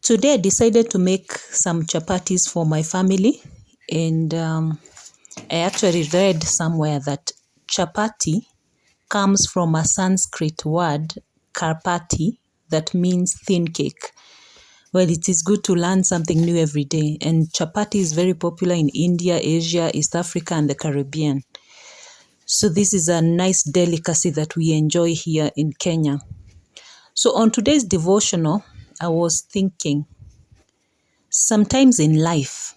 Today I decided to make some chapatis for my family, and I actually read somewhere that chapati comes from a Sanskrit word, karpati, that means thin cake. Well, it is good to learn something new every day, and chapati is very popular in India, Asia, East Africa, and the Caribbean. So this is a nice delicacy that we enjoy here in Kenya. So on today's devotional, I was thinking, sometimes in life,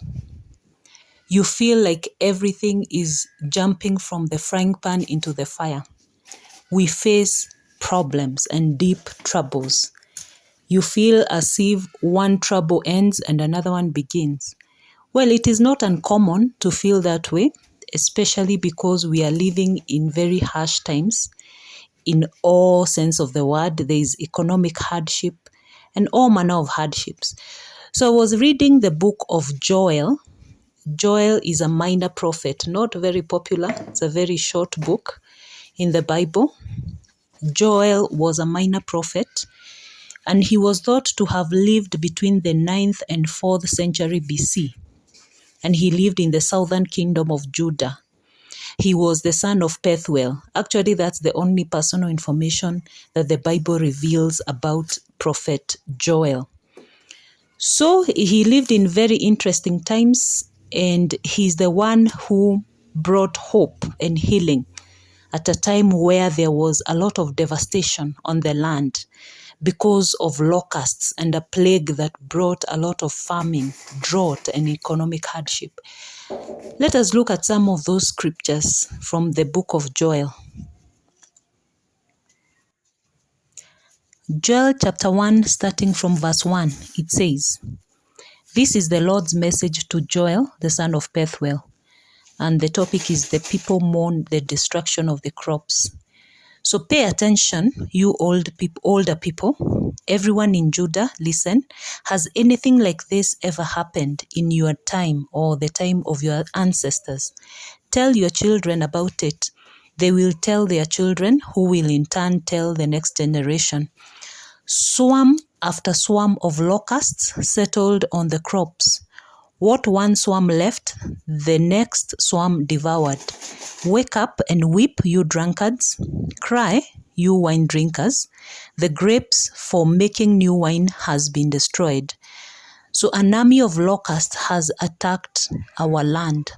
you feel like everything is jumping from the frying pan into the fire. We face problems and deep troubles. You feel as if one trouble ends and another one begins. Well, it is not uncommon to feel that way, especially because we are living in very harsh times. In all sense of the word, there is economic hardship and all manner of hardships. So I was reading the book of Joel. Joel is a minor prophet, not very popular. It's a very short book in the Bible. Joel was a minor prophet, and he was thought to have lived between the 9th and 4th century BC. And he lived in the southern kingdom of Judah. He was the son of Pethuel. Actually, that's the only personal information that the Bible reveals about Prophet Joel. So he lived in very interesting times, and he's the one who brought hope and healing at a time where there was a lot of devastation on the land because of locusts and a plague that brought a lot of famine, drought, and economic hardship. Let us look at some of those scriptures from the book of Joel. Joel chapter 1, starting from verse 1, it says, "This is the Lord's message to Joel, the son of Pethuel." And the topic is "The people mourn the destruction of the crops." So pay attention, you older people. Everyone in Judah, listen. Has anything like this ever happened in your time or the time of your ancestors? Tell your children about it. They will tell their children, who will in turn tell the next generation. Swarm after swarm of locusts settled on the crops. What one swarm left, the next swarm devoured. Wake up and weep, you drunkards. Cry, you wine drinkers. The grapes for making new wine has been destroyed. So an army of locusts has attacked our land.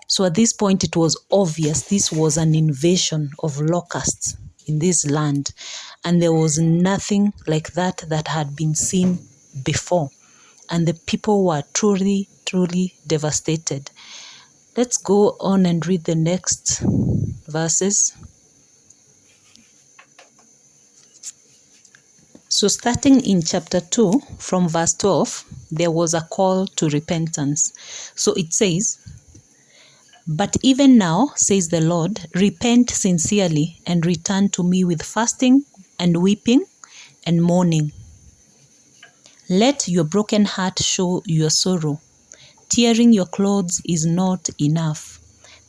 So at this point, it was obvious this was an invasion of locusts in this land. And there was nothing like that that had been seen before. And the people were truly, truly devastated. Let's go on and read the next verses. So starting in chapter 2, from verse 12, there was a call to repentance. So it says, "But even now, says the Lord, repent sincerely and return to me with fasting and weeping and mourning. Let your broken heart show your sorrow. Tearing your clothes is not enough.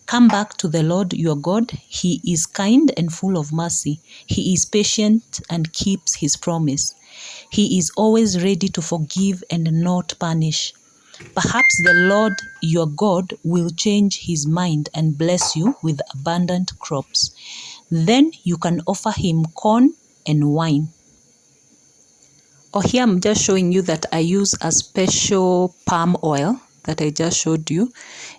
Come back to the Lord your God. He is kind and full of mercy. He is patient and keeps his promise. He is always ready to forgive and not punish. Perhaps the Lord your God will change his mind and bless you with abundant crops. Then you can offer him corn and wine." Oh, here I'm just showing you that I use a special palm oil that I just showed you.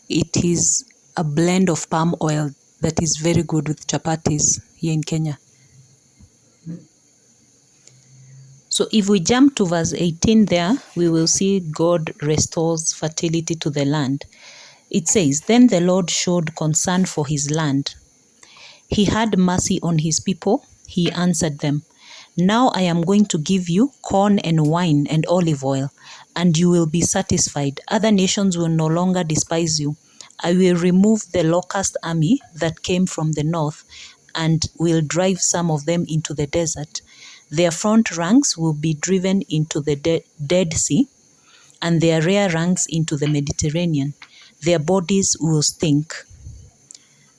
It is a blend of palm oil that is very good with chapatis here in Kenya. So if we jump to verse 18 there, we will see God restores fertility to the land. It says, "Then the Lord showed concern for his land. He had mercy on his people. He answered them, 'Now I am going to give you corn and wine and olive oil, and you will be satisfied. Other nations will no longer despise you. I will remove the locust army that came from the north and will drive some of them into the desert. Their front ranks will be driven into the Dead Sea, and their rear ranks into the Mediterranean. Their bodies will stink.'"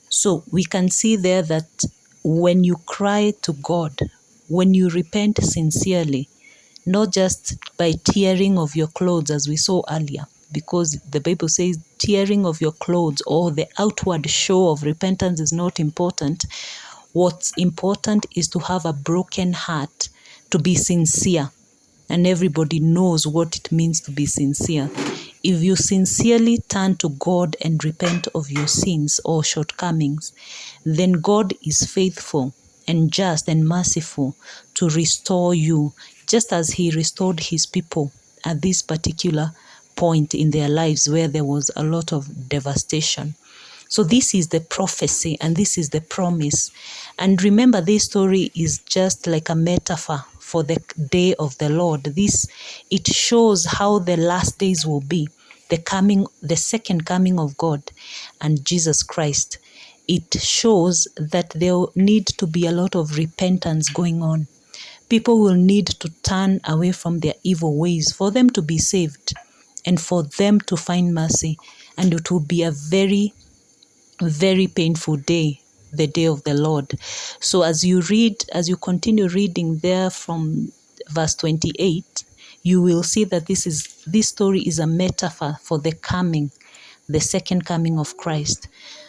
So we can see there that when you cry to God, when you repent sincerely, not just by tearing of your clothes, as we saw earlier, because the Bible says tearing of your clothes or the outward show of repentance is not important. What's important is to have a broken heart, to be sincere. And everybody knows what it means to be sincere. If you sincerely turn to God and repent of your sins or shortcomings, then God is faithful and just and merciful to restore you, just as He restored His people at this particular point in their lives where there was a lot of devastation. So this is the prophecy and this is the promise. And remember, this story is just like a metaphor for the day of the Lord. It shows how the last days will be, the second coming of God and Jesus Christ. It shows that there will need to be a lot of repentance going on. People will need to turn away from their evil ways for them to be saved and for them to find mercy. And it will be a very, very painful day, the day of the Lord. So as you continue reading there from verse 28, you will see that this story is a metaphor for the second coming of Christ.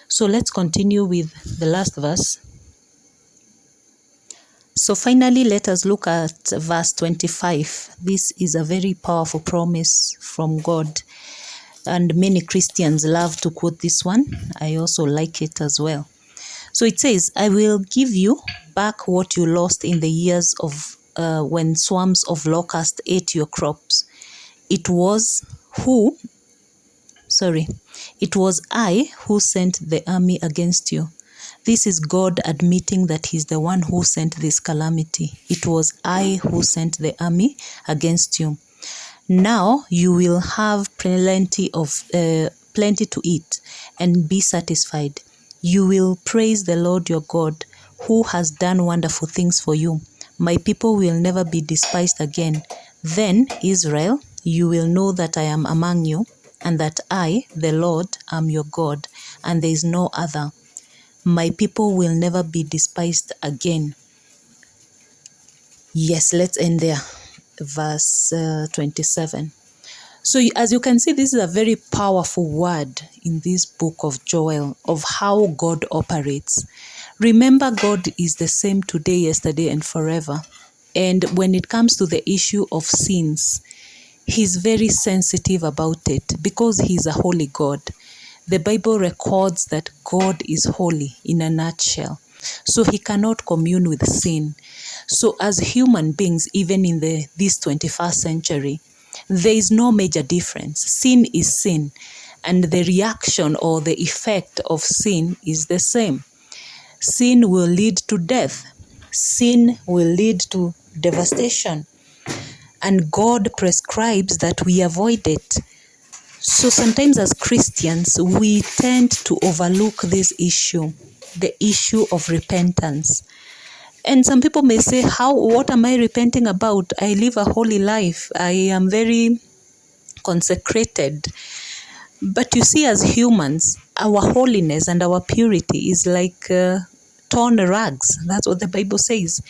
So let's continue with the last verse. So finally, let us look at verse 25. This is a very powerful promise from God, and many Christians love to quote this one. I also like it as well. So it says, I will give you back what you lost in the years of when swarms of locusts ate your crops. It was I who sent the army against you. This is God admitting that He's the one who sent this calamity. It was I who sent the army against you. Now you will have plenty to eat and be satisfied. You will praise the Lord your God, who has done wonderful things for you. My people will never be despised again. Then, Israel, you will know that I am among you, and that I, the Lord, am your God, and there is no other. My people will never be despised again. Yes, let's end there. Verse 27. So as you can see, this is a very powerful word in this book of Joel of how God operates. Remember, God is the same today, yesterday, and forever. And when it comes to the issue of sins, He's very sensitive about it because He's a holy God. The Bible records that God is holy in a nutshell. So He cannot commune with sin. So as human beings, even in this 21st century, there is no major difference. Sin is sin, and the reaction or the effect of sin is the same. Sin will lead to death. Sin will lead to devastation. And God prescribes that we avoid it. So sometimes as Christians, we tend to overlook this issue, the issue of repentance. And some people may say, what am I repenting about? I live a holy life. I am very consecrated. But you see, as humans, our holiness and our purity is like torn rags. That's what the Bible says.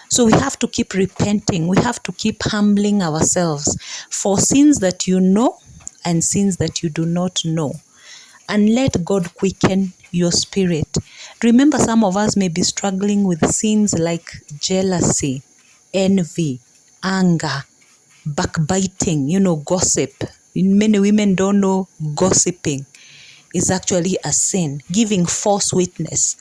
So we have to keep repenting. We have to keep humbling ourselves for sins that you know and sins that you do not know. And let God quicken your spirit. Remember, some of us may be struggling with sins like jealousy, envy, anger, backbiting, gossip. Many women don't know gossiping is actually a sin. Giving false witness.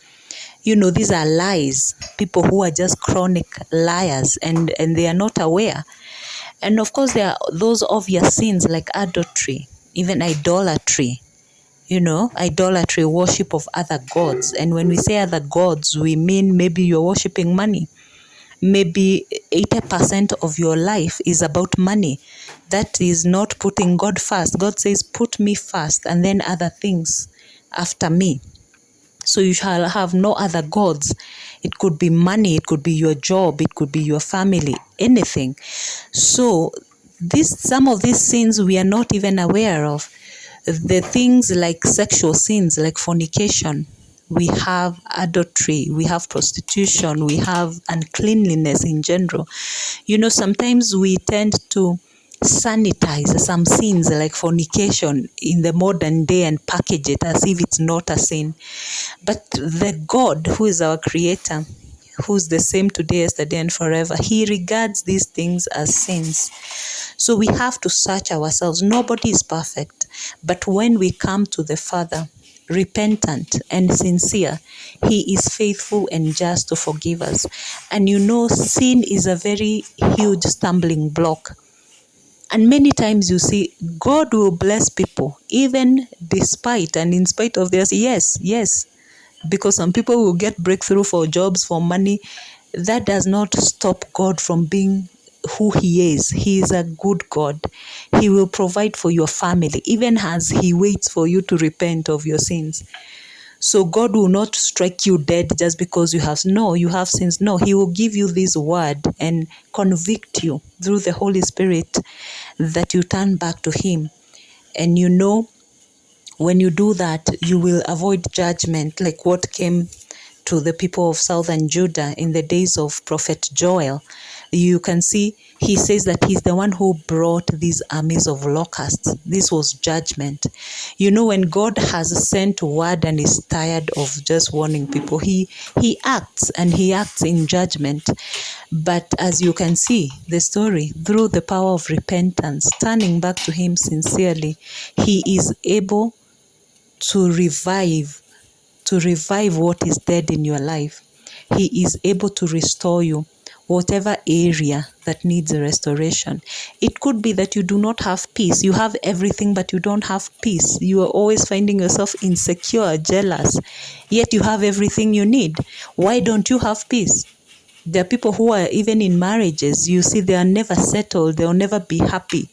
These are lies. People who are just chronic liars and they are not aware. And of course, there are those obvious sins like adultery, even idolatry. Idolatry, worship of other gods. And when we say other gods, we mean maybe you're worshiping money. Maybe 80% of your life is about money. That is not putting God first. God says, put me first and then other things after me. So you shall have no other gods. It could be money, it could be your job, it could be your family, anything. So some of these sins we are not even aware of. The things like sexual sins, like fornication, we have adultery, we have prostitution, we have uncleanliness in general. Sometimes we tend to sanitize some sins like fornication in the modern day and package it as if it's not a sin. But the God who is our creator, who's the same today, yesterday, and forever, he regards these things as sins. So we have to search ourselves. Nobody is perfect. But when we come to the Father, repentant and sincere, he is faithful and just to forgive us. And sin is a very huge stumbling block. And many times you see, God will bless people, even despite and in spite of theirs. Yes, because some people will get breakthrough for jobs, for money. That does not stop God from being who he is. He is a good God. He will provide for your family, even as he waits for you to repent of your sins. So God will not strike you dead just because you have sins. No, he will give you this word and convict you through the Holy Spirit that you turn back to him. And when you do that, you will avoid judgment, like what came to the people of southern Judah in the days of Prophet Joel. You can see he says that he's the one who brought these armies of locusts. This was judgment. When God has sent word and is tired of just warning people, he acts, and he acts in judgment. But as you can see, the story, through the power of repentance, turning back to him sincerely, he is able to revive what is dead in your life. He is able to restore you, whatever area that needs a restoration. It could be that you do not have peace. You have everything, but you don't have peace. You are always finding yourself insecure, jealous, yet you have everything you need. Why don't you have peace? There are people who are even in marriages. You see, they are never settled. They'll never be happy.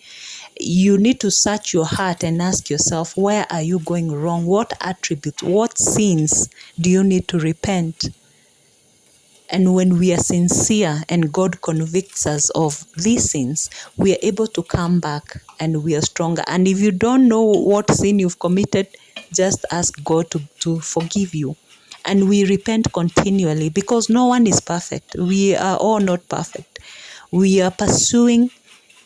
You need to search your heart and ask yourself, where are you going wrong? What attributes, what sins do you need to repent? And when we are sincere and God convicts us of these sins, we are able to come back and we are stronger. And if you don't know what sin you've committed, just ask God to forgive you. And we repent continually, because no one is perfect. We are all not perfect. We are pursuing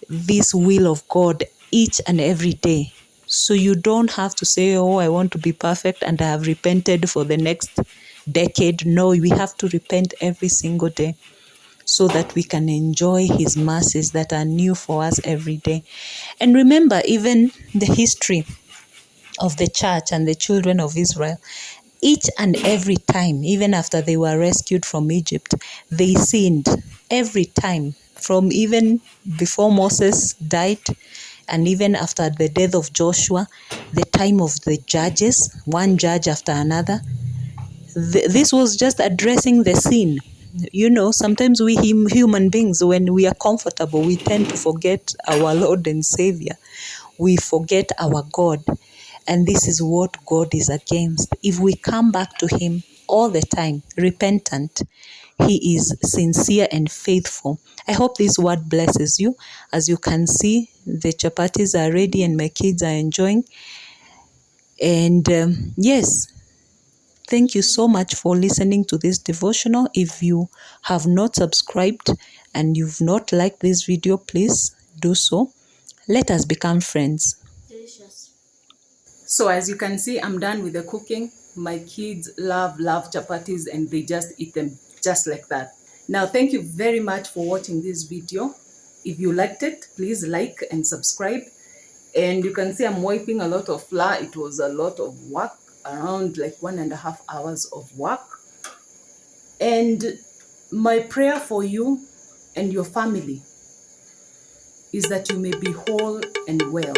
this will of God each and every day. So you don't have to say, oh, I want to be perfect and I have repented for the next decade. No, we have to repent every single day so that we can enjoy his mercies that are new for us every day. And remember, even the history of the church and the children of Israel, each and every time, even after they were rescued from Egypt, they sinned every time, from even before Moses died, and even after the death of Joshua, the time of the judges, one judge after another. This was just addressing the sin. Sometimes we human beings, when we are comfortable, we tend to forget our Lord and Savior. We forget our God. And this is what God is against. If we come back to him all the time, repentant, he is sincere and faithful. I hope this word blesses you. As you can see, the chapatis are ready and my kids are enjoying. And yes, thank you so much for listening to this devotional. If you have not subscribed and you've not liked this video, please do so. Let us become friends. Delicious. So as you can see, I'm done with the cooking. My kids love chapatis and they just eat them just like that. Now, thank you very much for watching this video. If you liked it, please like and subscribe. And you can see I'm wiping a lot of flour. It was a lot of work, around like 1.5 hours of work. And my prayer for you and your family is that you may be whole and well.